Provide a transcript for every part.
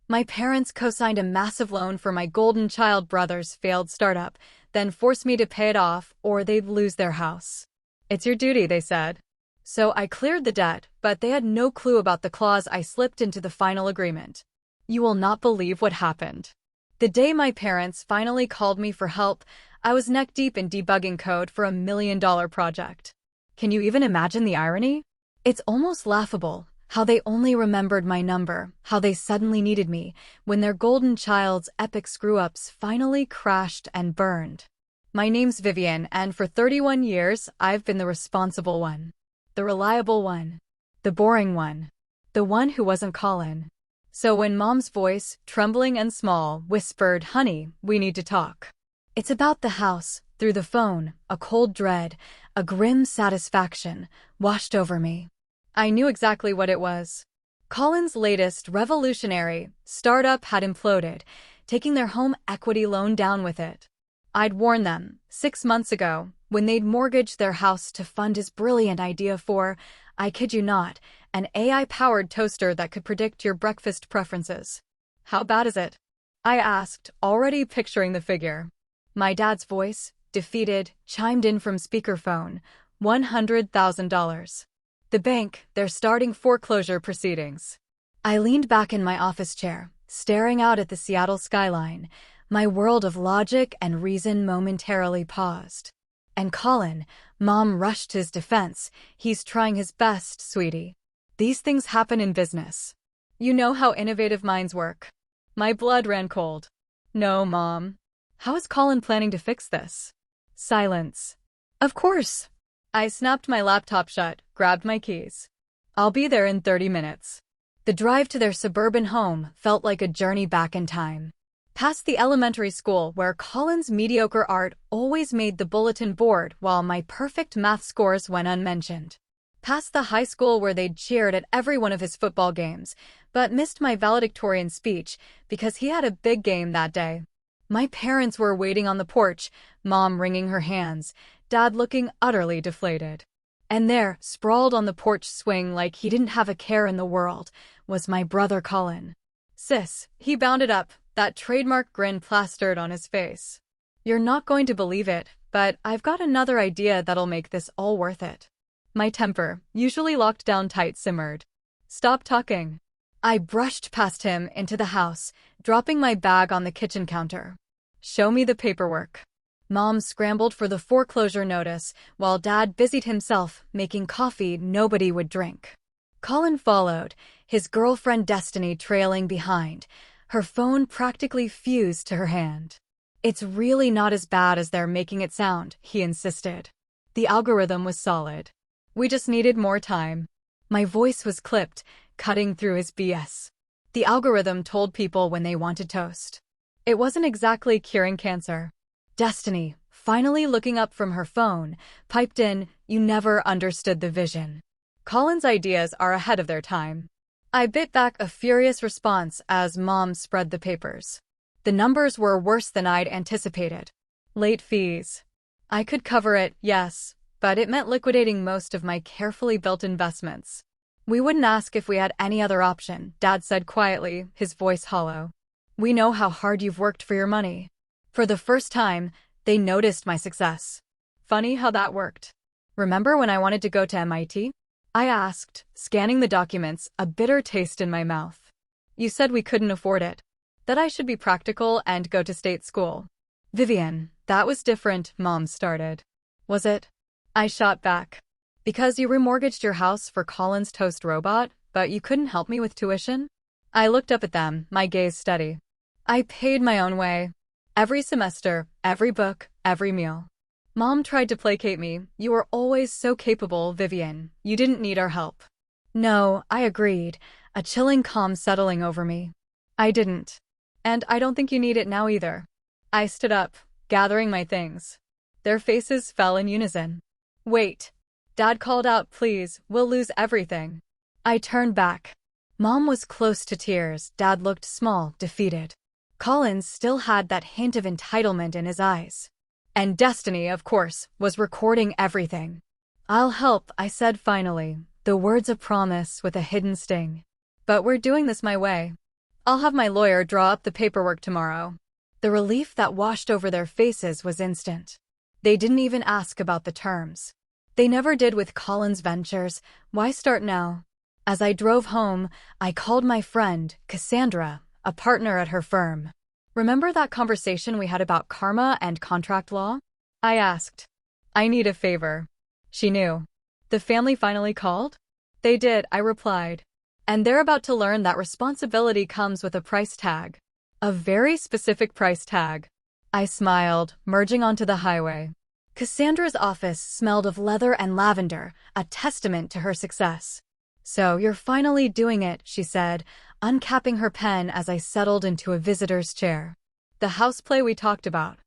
My parents co-signed a massive loan for my golden child brother's failed startup, then forced me to pay it off or they'd lose their house. It's your duty, they said. So I cleared the debt, but they had no clue about the clause I slipped into the final agreement. You will not believe what happened. The day my parents finally called me for help, I was neck-deep in debugging code for $1 million project. Can you even imagine the irony? It's almost laughable how they only remembered my number, how they suddenly needed me, when their golden child's epic screw-ups finally crashed and burned. My name's Vivian, and for 31 years, I've been the responsible one. The reliable one. The boring one. The one who wasn't Colin. So when Mom's voice, trembling and small, whispered, "Honey, we need to talk. It's about the house," through the phone, a cold dread, a grim satisfaction, washed over me. I knew exactly what it was. Colin's latest revolutionary startup had imploded, taking their home equity loan down with it. I'd warned them 6 months ago, when they'd mortgaged their house to fund his brilliant idea for, I kid you not, an AI-powered toaster that could predict your breakfast preferences. How bad is it? I asked, already picturing the figure. My dad's voice, defeated, chimed in from speakerphone, $100,000. The bank, they're starting foreclosure proceedings. I leaned back in my office chair, staring out at the Seattle skyline. My world of logic and reason momentarily paused. And Colin, Mom rushed to his defense. He's trying his best, sweetie. These things happen in business. You know how innovative minds work. My blood ran cold. No, Mom. How is Colin planning to fix this? Silence. Of course. I snapped my laptop shut, grabbed my keys. I'll be there in 30 minutes. The drive to their suburban home felt like a journey back in time. Past the elementary school where Colin's mediocre art always made the bulletin board while my perfect math scores went unmentioned. Past the high school where they'd cheered at every one of his football games, but missed my valedictorian speech because he had a big game that day. My parents were waiting on the porch, Mom wringing her hands, Dad looking utterly deflated. And there, sprawled on the porch swing like he didn't have a care in the world, was my brother Colin. Sis, he bounded up, that trademark grin plastered on his face. You're not going to believe it, but I've got another idea that'll make this all worth it. My temper, usually locked down tight, simmered. Stop talking. I brushed past him into the house, dropping my bag on the kitchen counter. Show me the paperwork. Mom scrambled for the foreclosure notice, while Dad busied himself making coffee nobody would drink. Colin followed, his girlfriend Destiny trailing behind, her phone practically fused to her hand. It's really not as bad as they're making it sound, he insisted. The algorithm was solid. We just needed more time. My voice was clipped, cutting through his BS. The algorithm told people when they wanted toast. It wasn't exactly curing cancer. Destiny, finally looking up from her phone, piped in, "You never understood the vision. Colin's ideas are ahead of their time." I bit back a furious response as Mom spread the papers. The numbers were worse than I'd anticipated. Late fees. I could cover it, yes, but it meant liquidating most of my carefully built investments. We wouldn't ask if we had any other option, Dad said quietly, his voice hollow. We know how hard you've worked for your money. For the first time, they noticed my success. Funny how that worked. Remember when I wanted to go to MIT? I asked, scanning the documents, a bitter taste in my mouth. You said we couldn't afford it. That I should be practical and go to state school. Vivian, that was different, Mom started. Was it? I shot back. Because you remortgaged your house for Colin's toast robot, but you couldn't help me with tuition? I looked up at them, my gaze steady. I paid my own way. Every semester, every book, every meal. Mom tried to placate me. You were always so capable, Vivian. You didn't need our help. No, I agreed, a chilling calm settling over me. I didn't. And I don't think you need it now either. I stood up, gathering my things. Their faces fell in unison. Wait. Dad called out, please, we'll lose everything. I turned back. Mom was close to tears. Dad looked small, defeated. Colin still had that hint of entitlement in his eyes. And Destiny, of course, was recording everything. I'll help, I said finally, the words a promise with a hidden sting. But we're doing this my way. I'll have my lawyer draw up the paperwork tomorrow. The relief that washed over their faces was instant. They didn't even ask about the terms. They never did with Colin's ventures. Why start now? As I drove home, I called my friend, Cassandra, a partner at her firm. Remember that conversation we had about karma and contract law? I asked. I need a favor. She knew. The family finally called? They did, I replied. And they're about to learn that responsibility comes with a price tag. A very specific price tag. I smiled, merging onto the highway. Cassandra's office smelled of leather and lavender, a testament to her success. So you're finally doing it, she said, uncapping her pen as I settled into a visitor's chair. The houseplay we talked about.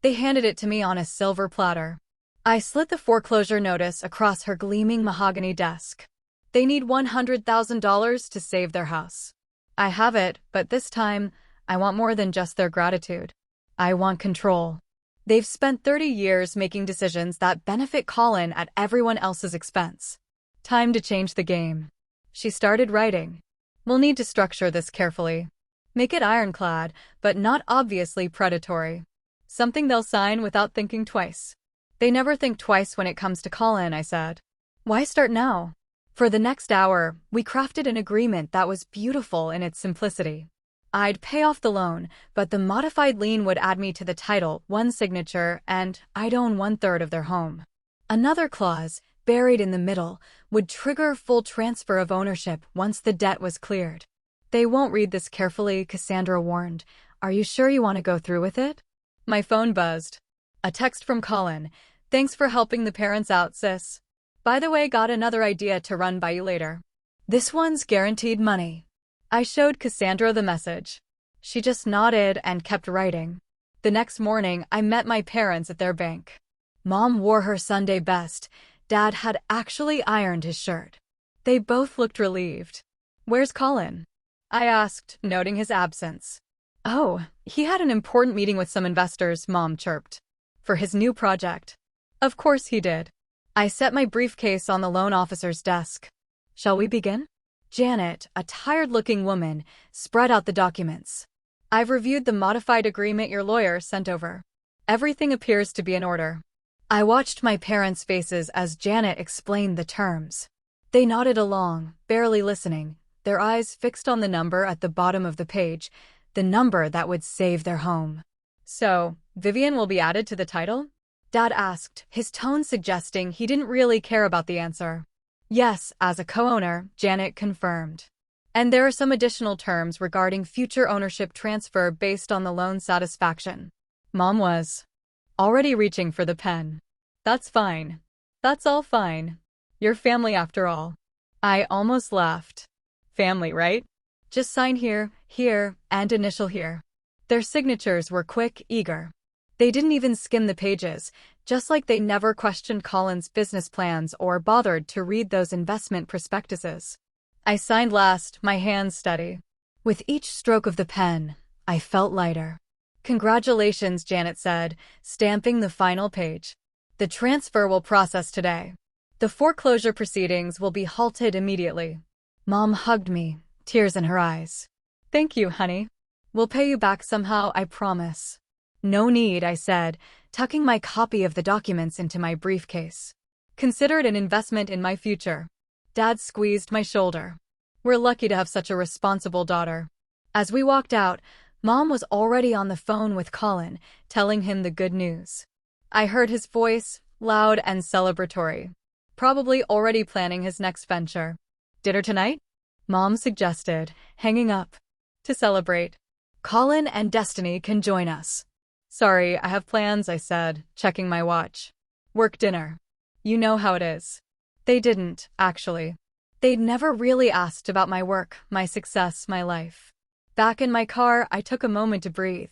They handed it to me on a silver platter. I slid the foreclosure notice across her gleaming mahogany desk. They need $100,000 to save their house. I have it, but this time, I want more than just their gratitude. I want control. They've spent 30 years making decisions that benefit Colin at everyone else's expense. Time to change the game. She started writing. We'll need to structure this carefully. Make it ironclad, but not obviously predatory. Something they'll sign without thinking twice. They never think twice when it comes to Colin, I said. Why start now? For the next hour, we crafted an agreement that was beautiful in its simplicity. I'd pay off the loan, but the modified lien would add me to the title, one signature, and I'd own 1/3 of their home. Another clause, buried in the middle, would trigger full transfer of ownership once the debt was cleared. They won't read this carefully, Cassandra warned. Are you sure you want to go through with it? My phone buzzed. A text from Colin. Thanks for helping the parents out, sis. By the way, got another idea to run by you later. This one's guaranteed money. I showed Cassandra the message. She just nodded and kept writing. The next morning, I met my parents at their bank. Mom wore her Sunday best. Dad had actually ironed his shirt. They both looked relieved. Where's Colin? I asked, noting his absence. Oh, he had an important meeting with some investors, Mom chirped. For his new project. Of course he did. I set my briefcase on the loan officer's desk. Shall we begin? Janet, a tired-looking woman, spread out the documents. I've reviewed the modified agreement your lawyer sent over. Everything appears to be in order. I watched my parents' faces as Janet explained the terms. They nodded along, barely listening, their eyes fixed on the number at the bottom of the page, the number that would save their home. So, Vivian will be added to the title? Dad asked, his tone suggesting he didn't really care about the answer. Yes, as a co-owner, Janet confirmed. And there are some additional terms regarding future ownership transfer based on the loan satisfaction. Mom was already reaching for the pen. That's fine. That's all fine. You're family after all. I almost laughed. Family, right? Just sign here, here, and initial here. Their signatures were quick, eager. They didn't even skim the pages, just like they never questioned Colin's business plans or bothered to read those investment prospectuses. I signed last, my hands steady. With each stroke of the pen, I felt lighter. Congratulations, Janet said, stamping the final page. The transfer will process today. The foreclosure proceedings will be halted immediately. Mom hugged me, tears in her eyes. Thank you, honey. We'll pay you back somehow, I promise. No need, I said, tucking my copy of the documents into my briefcase. Consider it an investment in my future. Dad squeezed my shoulder. We're lucky to have such a responsible daughter. As we walked out, Mom was already on the phone with Colin, telling him the good news. I heard his voice, loud and celebratory. Probably already planning his next venture. Dinner tonight? Mom suggested, hanging up. To celebrate. Colin and Destiny can join us. Sorry, I have plans, I said, checking my watch. Work dinner. You know how it is. They didn't, actually. They'd never really asked about my work, my success, my life. Back in my car, I took a moment to breathe.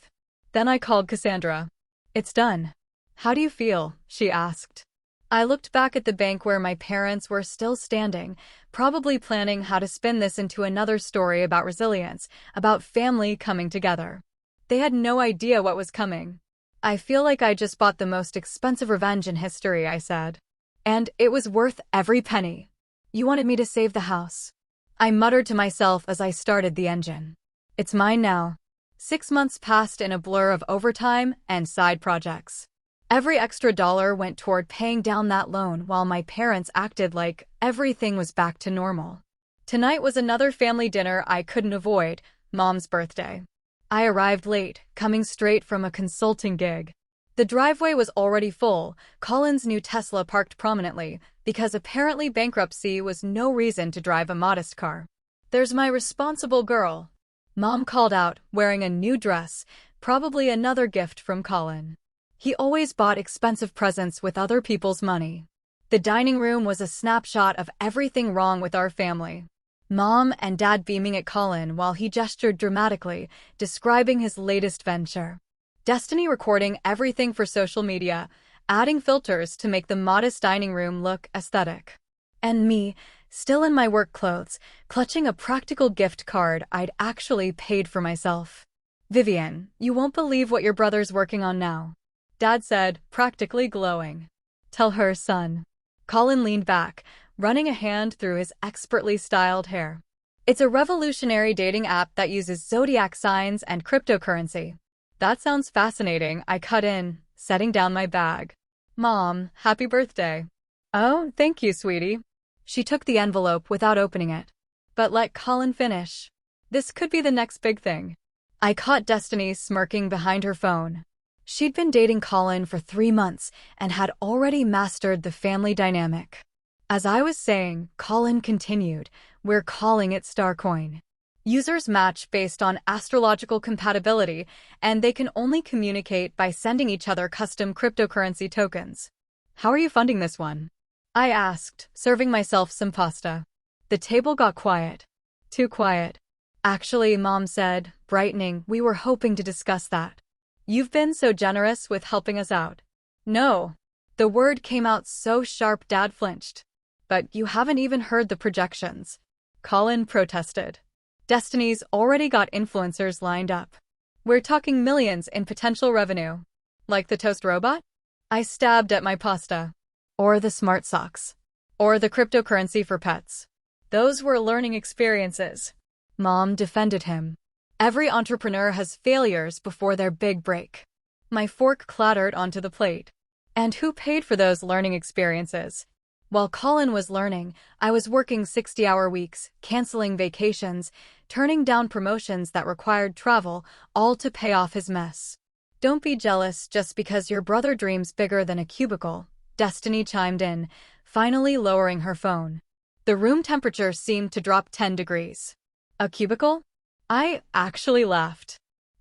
Then I called Cassandra. It's done. How do you feel? She asked. I looked back at the bank where my parents were still standing, probably planning how to spin this into another story about resilience, about family coming together. They had no idea what was coming. I feel like I just bought the most expensive revenge in history, I said. And it was worth every penny. You wanted me to save the house. I muttered to myself as I started the engine. It's mine now. 6 months passed in a blur of overtime and side projects. Every extra dollar went toward paying down that loan while my parents acted like everything was back to normal. Tonight was another family dinner I couldn't avoid, Mom's birthday. I arrived late, coming straight from a consulting gig. The driveway was already full, Colin's new Tesla parked prominently, because apparently bankruptcy was no reason to drive a modest car. "There's my responsible girl," Mom called out, wearing a new dress, probably another gift from Colin. He always bought expensive presents with other people's money. The dining room was a snapshot of everything wrong with our family. Mom and Dad beaming at Colin while he gestured dramatically, describing his latest venture. Destiny recording everything for social media, adding filters to make the modest dining room look aesthetic. And me, still in my work clothes, clutching a practical gift card I'd actually paid for myself. "Vivian, you won't believe what your brother's working on now," Dad said, practically glowing. "Tell her, son." Colin leaned back, running a hand through his expertly styled hair. "It's a revolutionary dating app that uses zodiac signs and cryptocurrency." "That sounds fascinating," I cut in, setting down my bag. "Mom, happy birthday." "Oh, thank you, sweetie." She took the envelope without opening it. But let Colin finish. This could be the next big thing. I caught Destiny smirking behind her phone. She'd been dating Colin for 3 months and had already mastered the family dynamic. As I was saying, Colin continued, "We're calling it Starcoin. Users match based on astrological compatibility, and they can only communicate by sending each other custom cryptocurrency tokens." "How are you funding this one?" I asked, serving myself some pasta. The table got quiet. Too quiet. "Actually," Mom said, brightening, "we were hoping to discuss that. You've been so generous with helping us out." "No." The word came out so sharp Dad flinched. "But you haven't even heard the projections," Colin protested. "Destiny's already got influencers lined up. We're talking millions in potential revenue." "Like the toast robot?" I stabbed at my pasta. "Or the smart socks. Or the cryptocurrency for pets." "Those were learning experiences," Mom defended him. "Every entrepreneur has failures before their big break." My fork clattered onto the plate. And who paid for those learning experiences? While Colin was learning, I was working 60-hour weeks, canceling vacations, turning down promotions that required travel, all to pay off his mess. "Don't be jealous just because your brother dreams bigger than a cubicle," Destiny chimed in, finally lowering her phone. The room temperature seemed to drop 10 degrees. "A cubicle?" I actually laughed.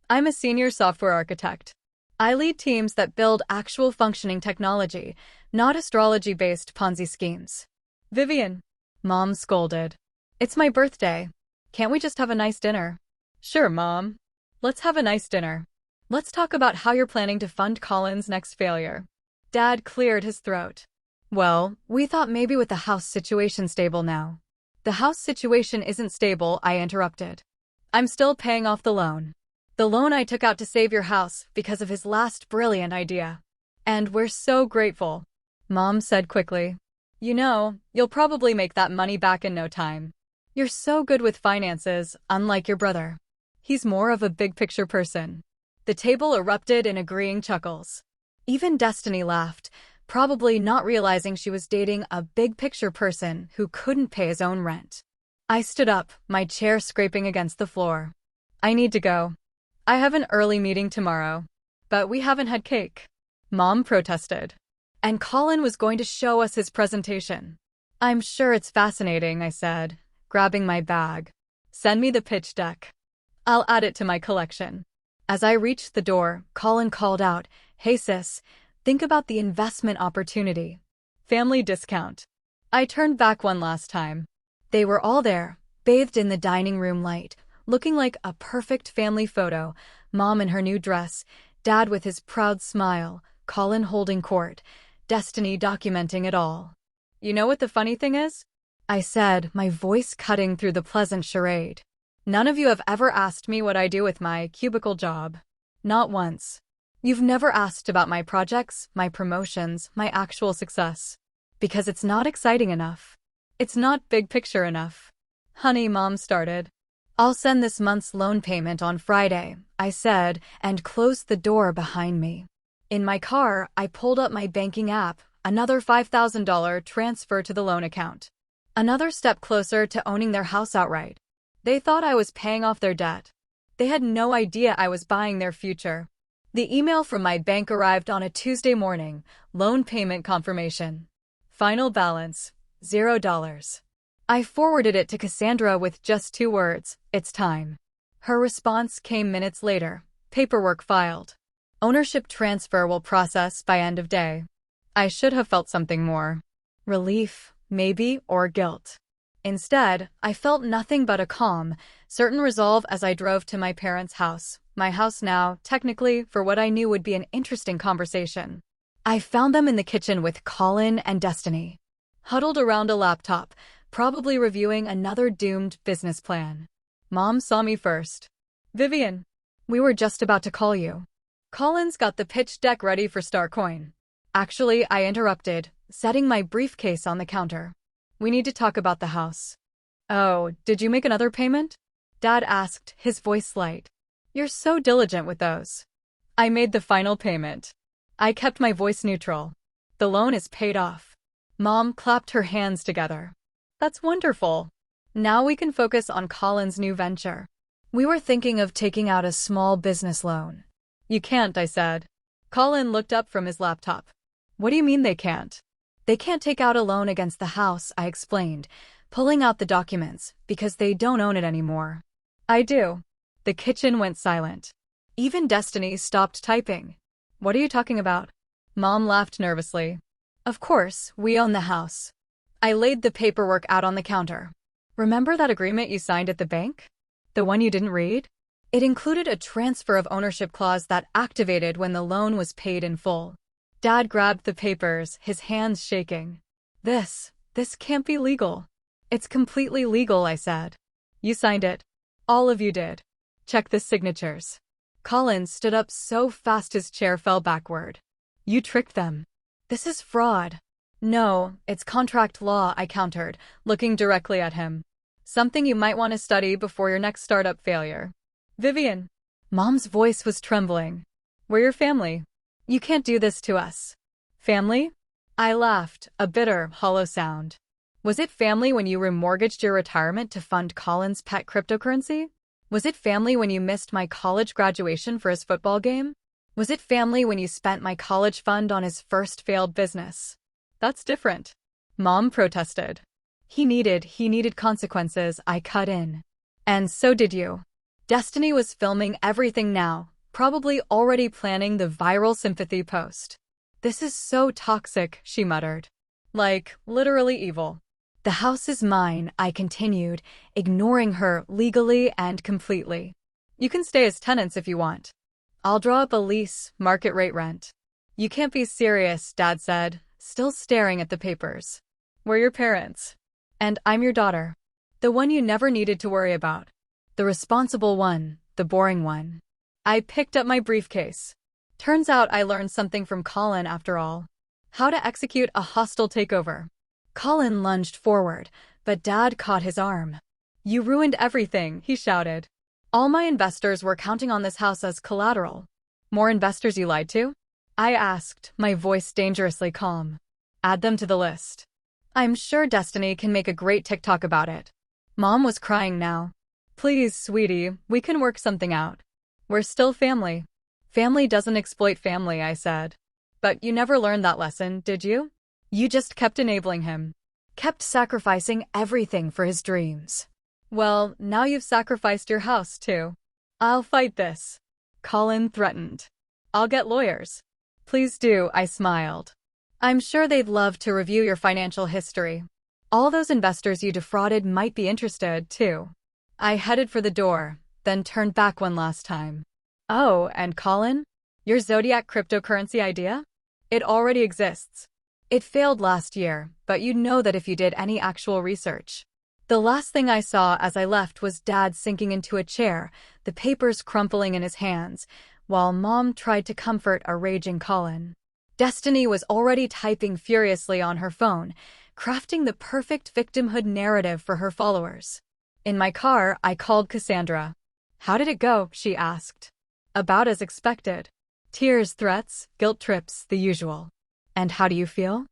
"I'm a senior software architect. I lead teams that build actual functioning technology, not astrology-based Ponzi schemes." "Vivian," Mom scolded. "It's my birthday. Can't we just have a nice dinner?" "Sure, Mom. Let's have a nice dinner. Let's talk about how you're planning to fund Colin's next failure." Dad cleared his throat. "Well, we thought maybe with the house situation stable now." "The house situation isn't stable," I interrupted. "I'm still paying off the loan. The loan I took out to save your house because of his last brilliant idea. And we're so grateful," Mom said quickly. "You know, you'll probably make that money back in no time. You're so good with finances, unlike your brother. He's more of a big-picture person." The table erupted in agreeing chuckles. Even Destiny laughed, probably not realizing she was dating a big-picture person who couldn't pay his own rent. I stood up, my chair scraping against the floor. "I need to go. I have an early meeting tomorrow." "But we haven't had cake," Mom protested. "And Colin was going to show us his presentation." "I'm sure it's fascinating," I said, grabbing my bag. "Send me the pitch deck. I'll add it to my collection." As I reached the door, Colin called out, "Hey sis, think about the investment opportunity. Family discount." I turned back one last time. They were all there, bathed in the dining room light, looking like a perfect family photo, Mom in her new dress, Dad with his proud smile, Colin holding court, Destiny documenting it all. "You know what the funny thing is?" I said, my voice cutting through the pleasant charade. "None of you have ever asked me what I do with my cubicle job. Not once. You've never asked about my projects, my promotions, my actual success. Because it's not exciting enough. It's not big picture enough." "Honey," Mom started. I'll send this month's loan payment on Friday, I said, and closed the door behind me. In my car, I pulled up my banking app, another $5,000 transfer to the loan account. Another step closer to owning their house outright. They thought I was paying off their debt. They had no idea I was buying their future. The email from my bank arrived on a Tuesday morning. Loan payment confirmation. Final balance, $0. I forwarded it to Cassandra with just 2 words, "It's time." Her response came minutes later. Paperwork filed. Ownership transfer will process by end of day. I should have felt something more. Relief, maybe, or guilt. Instead, I felt nothing but a calm, certain resolve as I drove to my parents' house. My house now, technically, for what I knew would be an interesting conversation. I found them in the kitchen with Colin and Destiny, huddled around a laptop, probably reviewing another doomed business plan. Mom saw me first. "Vivian, we were just about to call you." Colin's got the pitch deck ready for Starcoin. Actually, I interrupted, setting my briefcase on the counter. "We need to talk about the house." "Oh, did you make another payment?" Dad asked, his voice light. "You're so diligent with those." "I made the final payment." I kept my voice neutral. "The loan is paid off." Mom clapped her hands together. "That's wonderful. Now we can focus on Colin's new venture." "We were thinking of taking out a small business loan." "You can't," I said. Colin looked up from his laptop. "What do you mean they can't?" "They can't take out a loan against the house," I explained, pulling out the documents, "because they don't own it anymore." "I do." The kitchen went silent. Even Destiny stopped typing. "What are you talking about?" Mom laughed nervously. "Of course, we own the house." I laid the paperwork out on the counter. "Remember that agreement you signed at the bank? The one you didn't read? It included a transfer of ownership clause that activated when the loan was paid in full." Dad grabbed the papers, his hands shaking. This can't be legal." "It's completely legal," I said. "You signed it. All of you did. Check the signatures." Colin stood up so fast his chair fell backward. "You tricked them. This is fraud." "No, it's contract law," I countered, looking directly at him. "Something you might want to study before your next startup failure." "Vivian." Mom's voice was trembling. "We're your family. You can't do this to us." "Family?" I laughed, a bitter, hollow sound. "Was it family when you remortgaged your retirement to fund Colin's pet cryptocurrency? Was it family when you missed my college graduation for his football game? Was it family when you spent my college fund on his first failed business?" "That's different." Mom protested. He needed consequences," I cut in. "And so did you." Destiny was filming everything now, probably already planning the viral sympathy post. "This is so toxic," she muttered. "Like, literally evil." "The house is mine," I continued, ignoring her legally and completely. "You can stay as tenants if you want. I'll draw up a lease, market rate rent." "You can't be serious," Dad said, still staring at the papers. "We're your parents. And I'm your daughter. The one you never needed to worry about. The responsible one, the boring one." I picked up my briefcase. Turns out I learned something from Colin after all. How to execute a hostile takeover. Colin lunged forward, but Dad caught his arm. "You ruined everything," he shouted. "All my investors were counting on this house as collateral." "More investors you lied to?" I asked, my voice dangerously calm. "Add them to the list. I'm sure Destiny can make a great TikTok about it." Mom was crying now. "Please, sweetie, we can work something out. We're still family." "Family doesn't exploit family," I said. "But you never learned that lesson, did you? You just kept enabling him. Kept sacrificing everything for his dreams." "Well, now you've sacrificed your house, too." "I'll fight this," Colin threatened. "I'll get lawyers." "Please do," I smiled. "I'm sure they'd love to review your financial history. All those investors you defrauded might be interested, too." I headed for the door, then turned back one last time. "Oh, and Colin? Your Zodiac cryptocurrency idea? It already exists. It failed last year, but you'd know that if you did any actual research." The last thing I saw as I left was Dad sinking into a chair, the papers crumpling in his hands, while Mom tried to comfort a raging Colin. Destiny was already typing furiously on her phone, crafting the perfect victimhood narrative for her followers. In my car, I called Cassandra. How did it go? She asked. About as expected. Tears, threats, guilt trips, the usual. And how do you feel?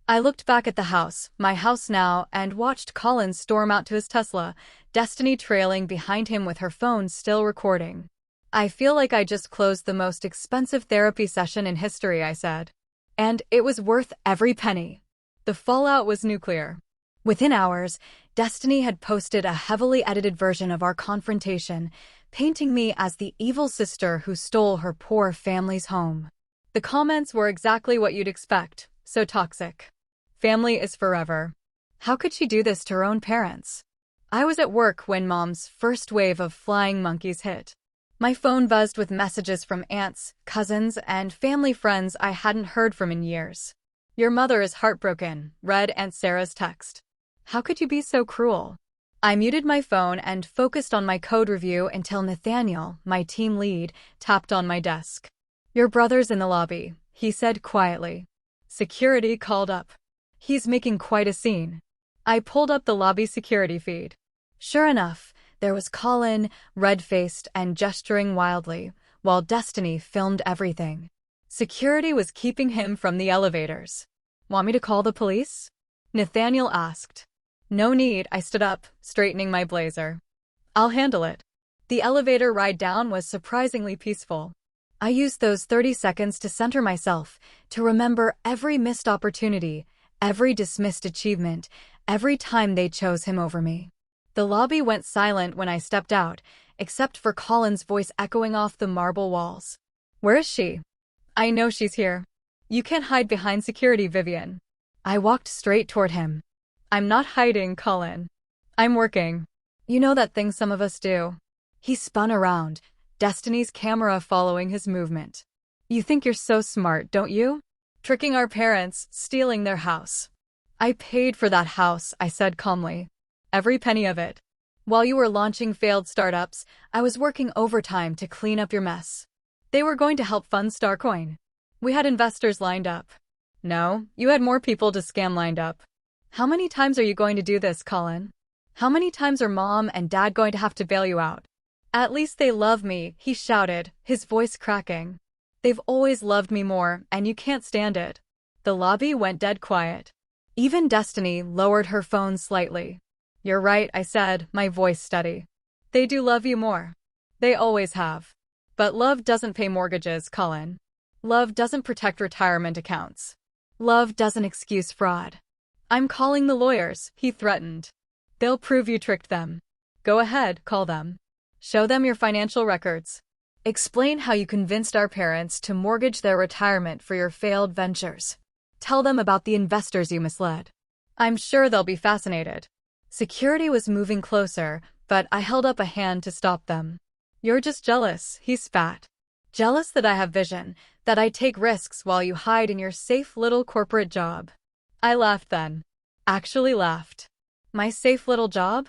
I looked back at the house, my house now, and watched Colin storm out to his Tesla, Destiny trailing behind him with her phone still recording. I feel like I just closed the most expensive therapy session in history, I said. And it was worth every penny. The fallout was nuclear. Within hours, Destiny had posted a heavily edited version of our confrontation, painting me as the evil sister who stole her poor family's home. The comments were exactly what you'd expect, so toxic. Family is forever. How could she do this to her own parents? I was at work when Mom's first wave of flying monkeys hit. My phone buzzed with messages from aunts, cousins, and family friends I hadn't heard from in years. Your mother is heartbroken, read Aunt Sarah's text. How could you be so cruel? I muted my phone and focused on my code review until Nathaniel, my team lead, tapped on my desk. Your brother's in the lobby, he said quietly. Security called up. He's making quite a scene. I pulled up the lobby security feed. Sure enough, there was Colin, red-faced and gesturing wildly, while Destiny filmed everything. Security was keeping him from the elevators. Want me to call the police? Nathaniel asked. No need, I stood up, straightening my blazer. I'll handle it. The elevator ride down was surprisingly peaceful. I used those 30 seconds to center myself, to remember every missed opportunity, every dismissed achievement, every time they chose him over me. The lobby went silent when I stepped out, except for Colin's voice echoing off the marble walls. Where is she? I know she's here. You can't hide behind security, Vivian. I walked straight toward him. I'm not hiding, Colin. I'm working. You know that thing some of us do. He spun around, Destiny's camera following his movement. You think you're so smart, don't you? Tricking our parents, stealing their house. I paid for that house, I said calmly. Every penny of it. While you were launching failed startups, I was working overtime to clean up your mess. They were going to help fund Starcoin. We had investors lined up. No, you had more people to scam lined up. How many times are you going to do this, Colin? How many times are Mom and Dad going to have to bail you out? At least they love me, he shouted, his voice cracking. They've always loved me more, and you can't stand it. The lobby went dead quiet. Even Destiny lowered her phone slightly. You're right, I said, my voice steady. They do love you more. They always have. But love doesn't pay mortgages, Colin. Love doesn't protect retirement accounts. Love doesn't excuse fraud. I'm calling the lawyers, he threatened. They'll prove you tricked them. Go ahead, call them. Show them your financial records. Explain how you convinced our parents to mortgage their retirement for your failed ventures. Tell them about the investors you misled. I'm sure they'll be fascinated. Security was moving closer, but I held up a hand to stop them. You're just jealous, he spat. Jealous that I have vision, that I take risks while you hide in your safe little corporate job. I laughed then. Actually laughed. My safe little job?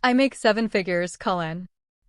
I make 7 figures, Colin.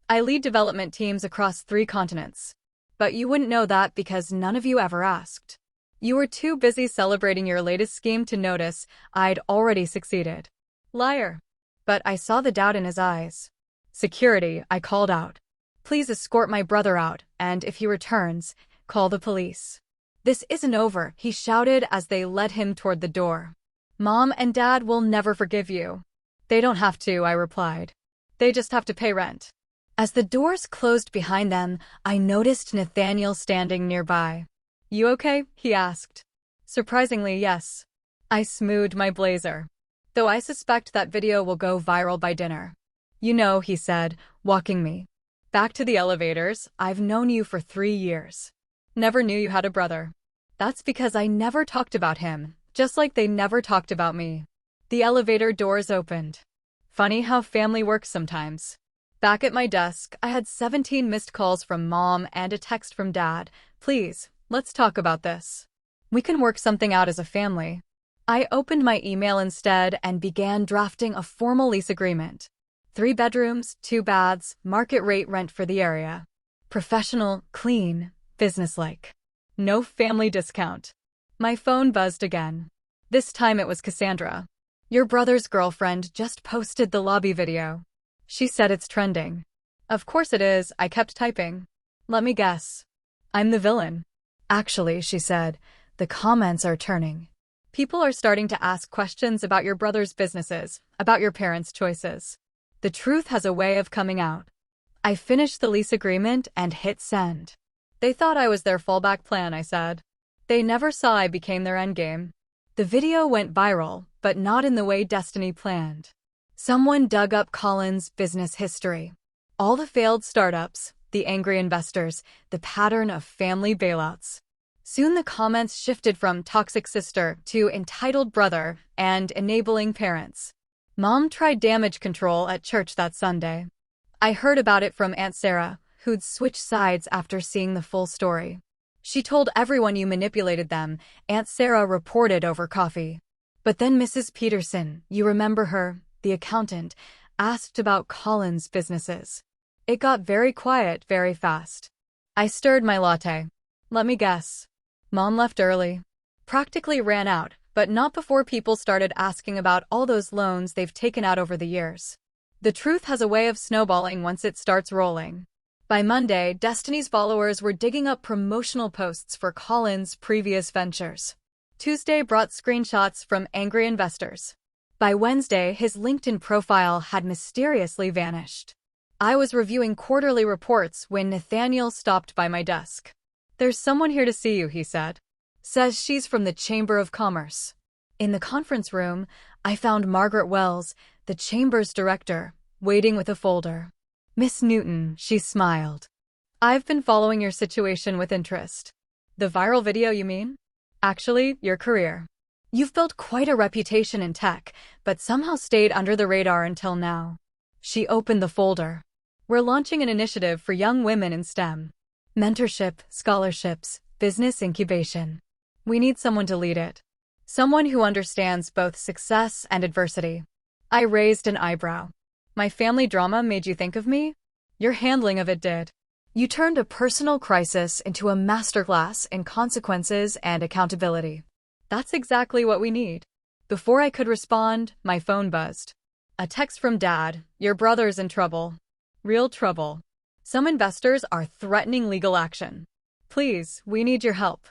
I lead development teams across 3 continents. But you wouldn't know that because none of you ever asked. You were too busy celebrating your latest scheme to notice I'd already succeeded. Liar. But I saw the doubt in his eyes. Security, I called out. Please escort my brother out, and if he returns, call the police. This isn't over, he shouted as they led him toward the door. Mom and Dad will never forgive you. They don't have to, I replied. They just have to pay rent. As the doors closed behind them, I noticed Nathaniel standing nearby. You okay? He asked. Surprisingly, yes. I smoothed my blazer. Though I suspect that video will go viral by dinner. You know, he said, walking me back to the elevators. I've known you for 3 years. Never knew you had a brother. That's because I never talked about him, just like they never talked about me. The elevator doors opened. Funny how family works sometimes. Back at my desk, I had 17 missed calls from Mom and a text from Dad. Please, let's talk about this. We can work something out as a family. I opened my email instead and began drafting a formal lease agreement. 3 bedrooms, 2 baths, market rate rent for the area. Professional, clean, businesslike. No family discount. My phone buzzed again. This time it was Cassandra. Your brother's girlfriend just posted the lobby video. She said it's trending. Of course it is, I kept typing. Let me guess. I'm the villain. Actually, she said, the comments are turning. People are starting to ask questions about your brother's businesses, about your parents' choices. The truth has a way of coming out. I finished the lease agreement and hit send. They thought I was their fallback plan, I said. They never saw I became their endgame. The video went viral, but not in the way Destiny planned. Someone dug up Colin's business history. All the failed startups, the angry investors, the pattern of family bailouts. Soon the comments shifted from toxic sister to entitled brother and enabling parents. Mom tried damage control at church that Sunday. I heard about it from Aunt Sarah, who'd switched sides after seeing the full story. She told everyone you manipulated them, Aunt Sarah reported over coffee. But then Mrs. Peterson, you remember her, the accountant, asked about Colin's businesses. It got very quiet very fast. I stirred my latte. Let me guess. Mom left early. Practically ran out, but not before people started asking about all those loans they've taken out over the years. The truth has a way of snowballing once it starts rolling. By Monday, Destiny's followers were digging up promotional posts for Colin's previous ventures. Tuesday brought screenshots from angry investors. By Wednesday, his LinkedIn profile had mysteriously vanished. I was reviewing quarterly reports when Nathaniel stopped by my desk. There's someone here to see you, he said. Says she's from the Chamber of Commerce. In the conference room, I found Margaret Wells, the Chamber's director, waiting with a folder. Miss Newton, she smiled. I've been following your situation with interest. The viral video, you mean? Actually, your career. You've built quite a reputation in tech, but somehow stayed under the radar until now. She opened the folder. We're launching an initiative for young women in STEM. Mentorship, scholarships, business incubation. We need someone to lead it. Someone who understands both success and adversity. I raised an eyebrow. My family drama made you think of me? Your handling of it did. You turned a personal crisis into a masterclass in consequences and accountability. That's exactly what we need. Before I could respond, my phone buzzed. A text from Dad, your brother's in trouble. Real trouble. Some investors are threatening legal action. Please, we need your help.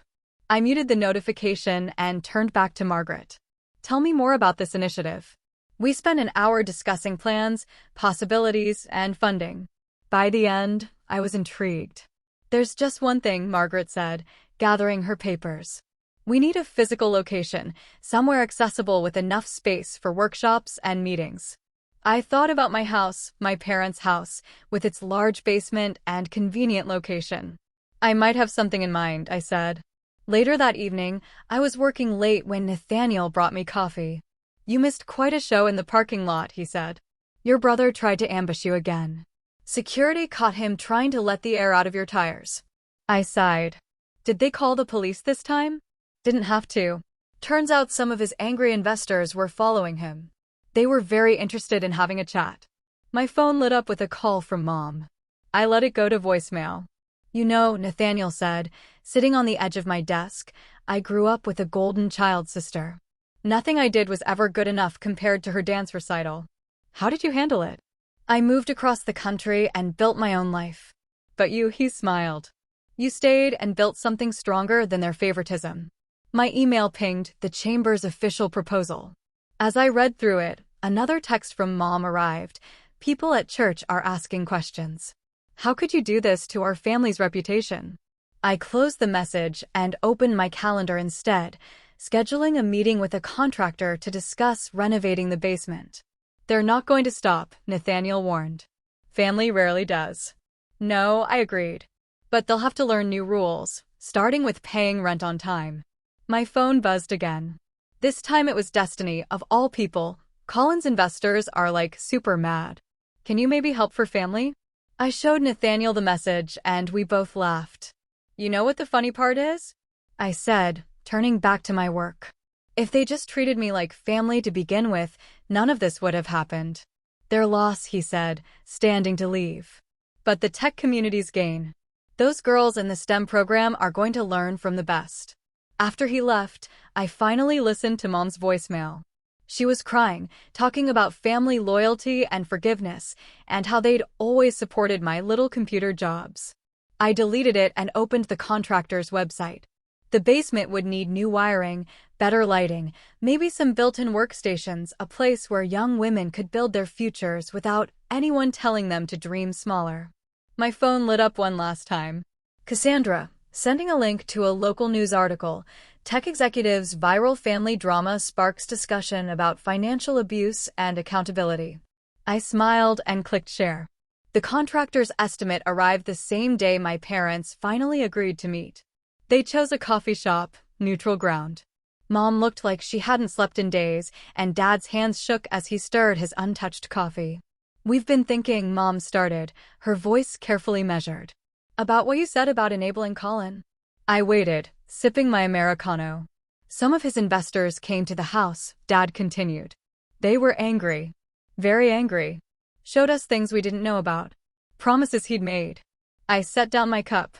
I muted the notification and turned back to Margaret. Tell me more about this initiative. We spent an hour discussing plans, possibilities, and funding. By the end, I was intrigued. There's just one thing, Margaret said, gathering her papers. We need a physical location, somewhere accessible with enough space for workshops and meetings. I thought about my house, my parents' house, with its large basement and convenient location. I might have something in mind, I said. Later that evening, I was working late when Nathaniel brought me coffee. You missed quite a show in the parking lot, he said. Your brother tried to ambush you again. Security caught him trying to let the air out of your tires. I sighed. Did they call the police this time? Didn't have to. Turns out some of his angry investors were following him. They were very interested in having a chat. My phone lit up with a call from Mom. I let it go to voicemail. You know, Nathaniel said, sitting on the edge of my desk, I grew up with a golden child sister. Nothing I did was ever good enough compared to her dance recital. How did you handle it? I moved across the country and built my own life. But you, he smiled. You stayed and built something stronger than their favoritism. My email pinged the Chamber's official proposal. As I read through it, another text from Mom arrived. People at church are asking questions. How could you do this to our family's reputation? I closed the message and opened my calendar instead, scheduling a meeting with a contractor to discuss renovating the basement. They're not going to stop, Nathaniel warned. Family rarely does. No, I agreed. But they'll have to learn new rules, starting with paying rent on time. My phone buzzed again. This time it was Destiny, of all people. Colin's investors are like super mad. Can you maybe help for family? I showed Nathaniel the message and we both laughed. You know what the funny part is? I said, turning back to my work. If they just treated me like family to begin with, none of this would have happened. Their loss, he said, standing to leave. But the tech community's gain. Those girls in the STEM program are going to learn from the best. After he left, I finally listened to Mom's voicemail. She was crying, talking about family loyalty and forgiveness, and how they'd always supported my little computer jobs. I deleted it and opened the contractor's website. The basement would need new wiring, better lighting, maybe some built-in workstations, a place where young women could build their futures without anyone telling them to dream smaller. My phone lit up one last time. Cassandra, sending a link to a local news article. Tech executives' viral family drama sparks discussion about financial abuse and accountability. I smiled and clicked share. The contractor's estimate arrived the same day my parents finally agreed to meet. They chose a coffee shop, neutral ground. Mom looked like she hadn't slept in days, and Dad's hands shook as he stirred his untouched coffee. "We've been thinking," Mom started, her voice carefully measured. "About what you said about enabling Colin." I waited, sipping my Americano. "Some of his investors came to the house," Dad continued. "They were angry. Very angry. Showed us things we didn't know about. Promises he'd made." I set down my cup.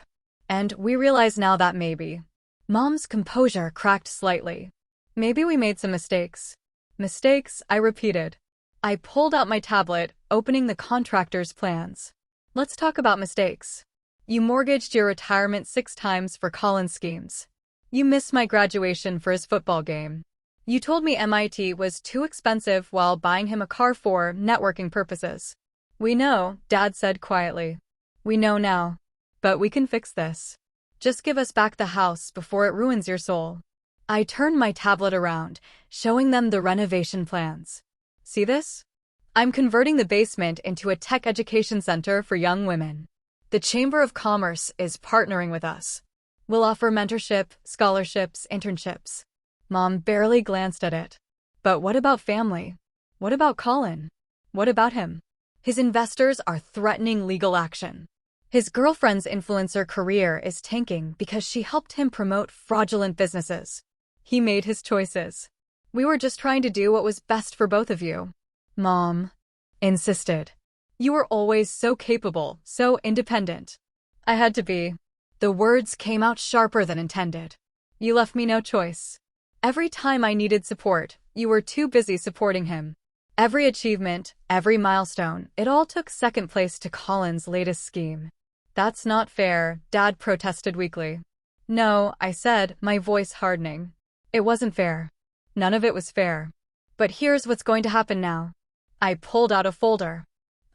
"And we realize now that maybe." Mom's composure cracked slightly. "Maybe we made some mistakes." "Mistakes," I repeated. I pulled out my tablet, opening the contractor's plans. "Let's talk about mistakes. You mortgaged your retirement 6 times for Colin's schemes. You missed my graduation for his football game. You told me MIT was too expensive while buying him a car for networking purposes." "We know," Dad said quietly. "We know now. But we can fix this. Just give us back the house before it ruins your soul." I turned my tablet around, showing them the renovation plans. "See this? I'm converting the basement into a tech education center for young women. The Chamber of Commerce is partnering with us. We'll offer mentorship, scholarships, internships." Mom barely glanced at it. "But what about family? What about Colin? What about him? His investors are threatening legal action. His girlfriend's influencer career is tanking because she helped him promote fraudulent businesses. He made his choices. We were just trying to do what was best for both of you." Mom insisted. "You were always so capable, so independent." "I had to be." The words came out sharper than intended. "You left me no choice. Every time I needed support, you were too busy supporting him. Every achievement, every milestone, it all took second place to Colin's latest scheme." "That's not fair," Dad protested weakly. "No," I said, my voice hardening. "It wasn't fair. None of it was fair. But here's what's going to happen now." I pulled out a folder.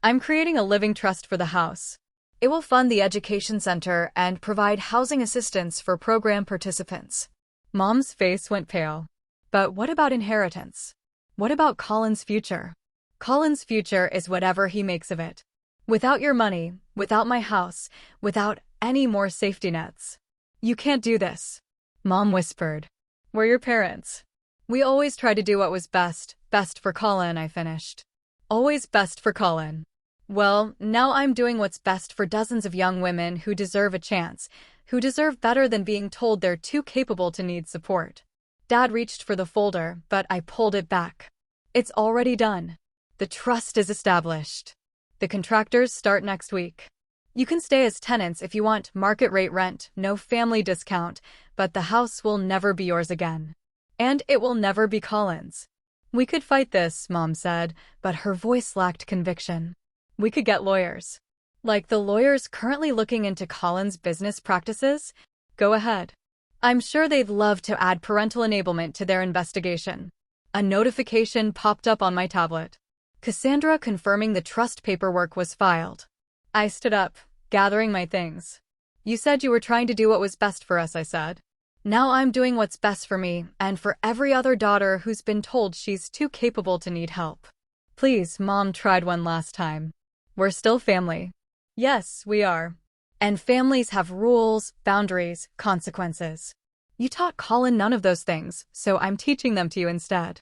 "I'm creating a living trust for the house. It will fund the education center and provide housing assistance for program participants." Mom's face went pale. "But what about inheritance? What about Colin's future?" "Colin's future is whatever he makes of it. Without your money, without my house, without any more safety nets. You can't do this." Mom whispered. "We're your parents. We always tried to do what was best for Colin," I finished. "Always best for Colin. Well, now I'm doing what's best for dozens of young women who deserve a chance, who deserve better than being told they're too capable to need support." Dad reached for the folder, but I pulled it back. "It's already done. The trust is established. The contractors start next week. You can stay as tenants if you want market rate rent, no family discount, but the house will never be yours again. And it will never be Colin's." "We could fight this," Mom said, but her voice lacked conviction. "We could get lawyers. Like the lawyers currently looking into Colin's business practices? Go ahead. I'm sure they'd love to add parental enablement to their investigation." A notification popped up on my tablet. Cassandra confirming the trust paperwork was filed. I stood up, gathering my things. "You said you were trying to do what was best for us," I said. "Now I'm doing what's best for me and for every other daughter who's been told she's too capable to need help." "Please," Mom tried one last time. "We're still family." "Yes, we are. And families have rules, boundaries, consequences. You taught Colin none of those things, so I'm teaching them to you instead."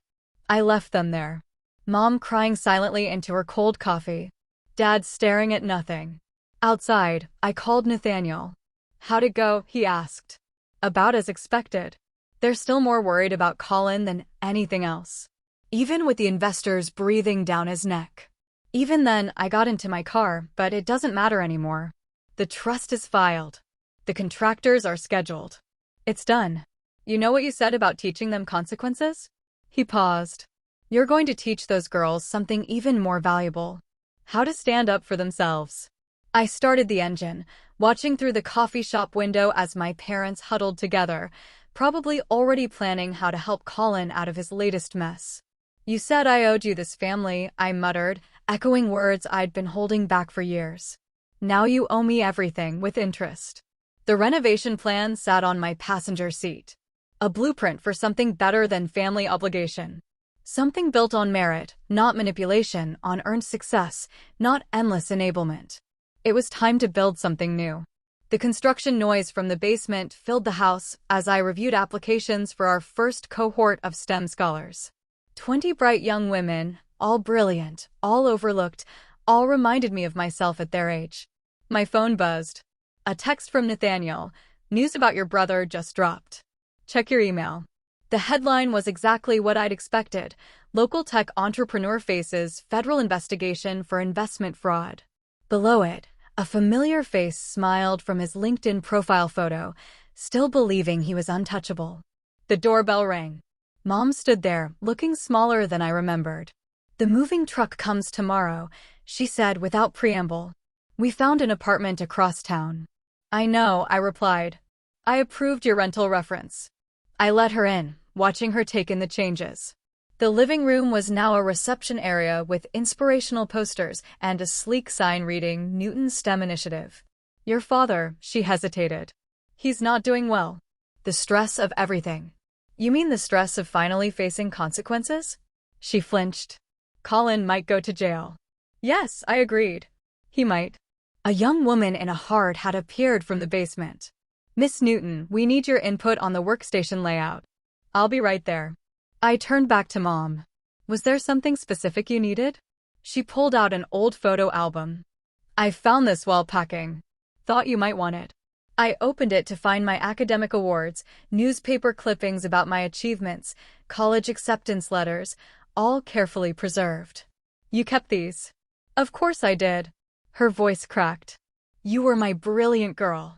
I left them there. Mom crying silently into her cold coffee. Dad staring at nothing. Outside, I called Nathaniel. "How'd it go?" he asked. "About as expected. They're still more worried about Colin than anything else. Even with the investors breathing down his neck. Even then, I got into my car, but it doesn't matter anymore. The trust is filed. The contractors are scheduled. It's done. You know what you said about teaching them consequences?" He paused. You're going to teach those girls something even more valuable. How to stand up for themselves. I started the engine, watching through the coffee shop window as my parents huddled together, probably already planning how to help Colin out of his latest mess. You said I owed you this family, I muttered, echoing words I'd been holding back for years. Now you owe me everything, with interest. The renovation plan sat on my passenger seat. A blueprint for something better than family obligation. Something built on merit, not manipulation, on earned success, not endless enablement. It was time to build something new. The construction noise from the basement filled the house as I reviewed applications for our first cohort of STEM scholars. 20 bright young women, all brilliant, all overlooked, all reminded me of myself at their age. My phone buzzed. A text from Nathaniel. News about your brother just dropped. Check your email. The headline was exactly what I'd expected. Local tech entrepreneur faces federal investigation for investment fraud. Below it, a familiar face smiled from his LinkedIn profile photo, still believing he was untouchable. The doorbell rang. Mom stood there, looking smaller than I remembered. The moving truck comes tomorrow, she said without preamble. We found an apartment across town. I know, I replied. I approved your rental reference. I let her in, watching her take in the changes. The living room was now a reception area with inspirational posters and a sleek sign reading Newton STEM Initiative. Your father, she hesitated. He's not doing well. The stress of everything. You mean the stress of finally facing consequences? She flinched. Colin might go to jail. Yes, I agreed. He might. A young woman in a hard hat appeared from the basement. Miss Newton, we need your input on the workstation layout. I'll be right there. I turned back to Mom. Was there something specific you needed? She pulled out an old photo album. I found this while packing. Thought you might want it. I opened it to find my academic awards, newspaper clippings about my achievements, college acceptance letters, all carefully preserved. You kept these? Of course I did. Her voice cracked. You were my brilliant girl.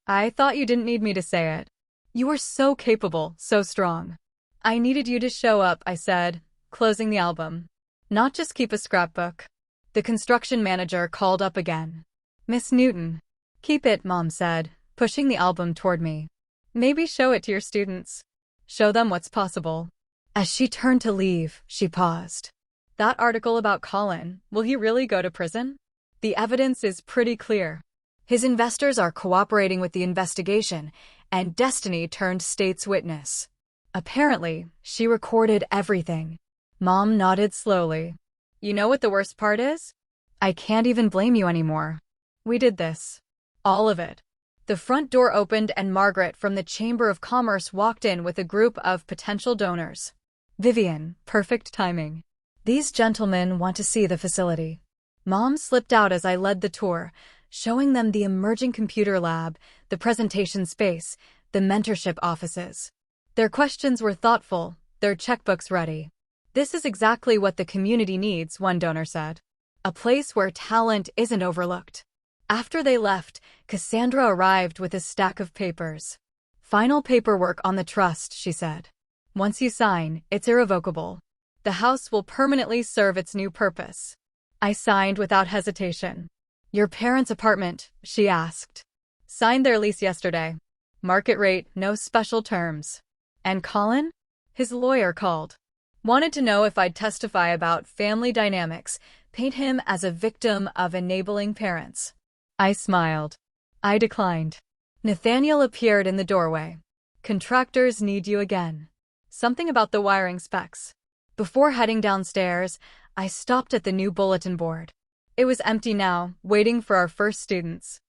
I thought you didn't need me to say it. You were so capable, so strong. I needed you to show up, I said, closing the album. Not just keep a scrapbook. The construction manager called up again. Miss Newton. Keep it, Mom said, pushing the album toward me. Maybe show it to your students. Show them what's possible. As she turned to leave, she paused. That article about Colin, will he really go to prison? The evidence is pretty clear. His investors are cooperating with the investigation, and Destiny turned state's witness. Apparently, she recorded everything. Mom nodded slowly. You know what the worst part is? I can't even blame you anymore. We did this. All of it. The front door opened and Margaret from the Chamber of Commerce walked in with a group of potential donors. Vivian, perfect timing. These gentlemen want to see the facility. Mom slipped out as I led the tour, showing them the emerging computer lab, the presentation space, the mentorship offices. Their questions were thoughtful, their checkbooks ready. This is exactly what the community needs, one donor said. A place where talent isn't overlooked. After they left, Cassandra arrived with a stack of papers. Final paperwork on the trust, she said. Once you sign, it's irrevocable. The house will permanently serve its new purpose. I signed without hesitation. Your parents' apartment, she asked. Signed their lease yesterday. Market rate, no special terms. And Colin? His lawyer called. Wanted to know if I'd testify about family dynamics, paint him as a victim of enabling parents. I smiled. I declined. Nathaniel appeared in the doorway. Contractors need you again. Something about the wiring specs. Before heading downstairs, I stopped at the new bulletin board. It was empty now, waiting for our first students.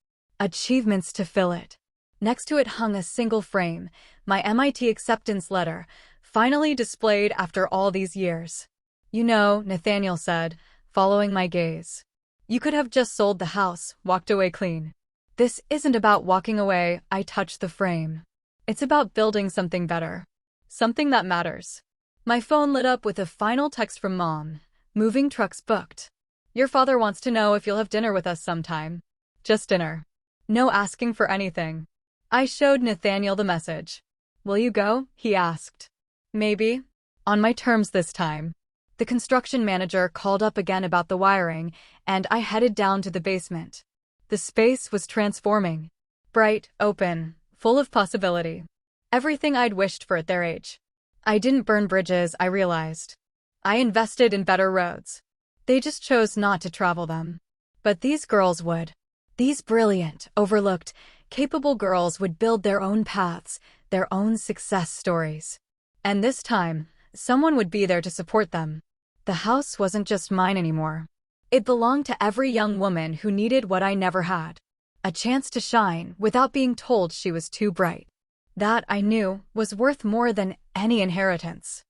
Achievements to fill it. Next to it hung a single frame, my MIT acceptance letter, finally displayed after all these years. You know, Nathaniel said, following my gaze. You could have just sold the house, walked away clean. This isn't about walking away, I touched the frame. It's about building something better. Something that matters. My phone lit up with a final text from Mom. Moving trucks booked. Your father wants to know if you'll have dinner with us sometime. Just dinner. No asking for anything. I showed Nathaniel the message. Will you go? He asked. Maybe. On my terms this time. The construction manager called up again about the wiring, and I headed down to the basement. The space was transforming. Bright, open, full of possibility. Everything I'd wished for at their age. I didn't burn bridges, I realized. I invested in better roads. They just chose not to travel them. But these girls would. These brilliant, overlooked, capable girls would build their own paths, their own success stories. And this time, someone would be there to support them. The house wasn't just mine anymore. It belonged to every young woman who needed what I never had. A chance to shine without being told she was too bright. That, I knew, was worth more than any inheritance.